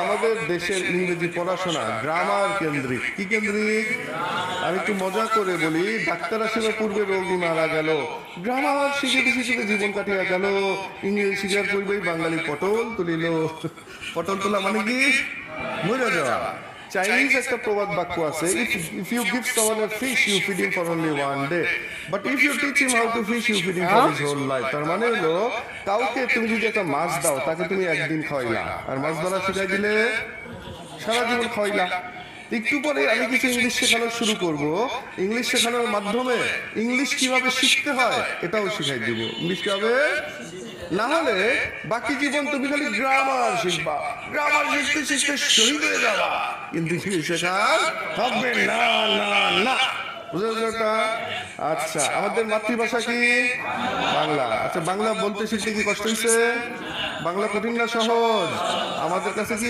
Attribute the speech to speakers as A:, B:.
A: আমাদের দেশের ইংরেজি পড়াশোনা গ্রামার কেন্দ্রিক। কি কেন্দ্রিক? আমি একটু মজা করে বলি, ডাক্তার আসলে পূর্বে রোগী মারা গেল, গ্রামার শিখিতে শিখিতে জীবন কাটিয়া গেল, ইংরেজি শিখার পূর্বেই বাঙালি পটল তুলিল। পটল তোলা মানে কি? মরে যাওয়া। চাইনিজ একটা প্রবাদ বাক্য আছে, if you give someone a fish you feed him for only one day, but if you teach him how to fish you feed him for his whole life. তার মানে হলো, কাউকে তুমি যদি একটা মাছ দাও, তাকে তুমি একদিন খাওয়াইলা, আর মাছ ধরা শিখাই দিলে সারা জীবন খাওয়াইলা। একটু পরে আমি কিছু ইংলিশ শেখানো শুরু করব। ইংলিশ শেখানোর মাধ্যমে ইংলিশ কিভাবে শিখতে হয় এটাও শিখাই দিব। ইংলিশ কিভাবে, না হলে বাকি জীবন তুমি খালি গ্রামার শিখবা, গ্রামার শিখতে শিখতে শহীদ হয়ে যাবা, কিন্তু ইংলিশ শেখা হবে না। না না, বুঝা যাচ্ছে? আচ্ছা, আমাদের মাতৃভাষা কি? বাংলা। আচ্ছা, বাংলা বলতে শিখতে কি কষ্ট হয়েছে? বাংলা কঠিন না সহজ? আমাদের কাছে কি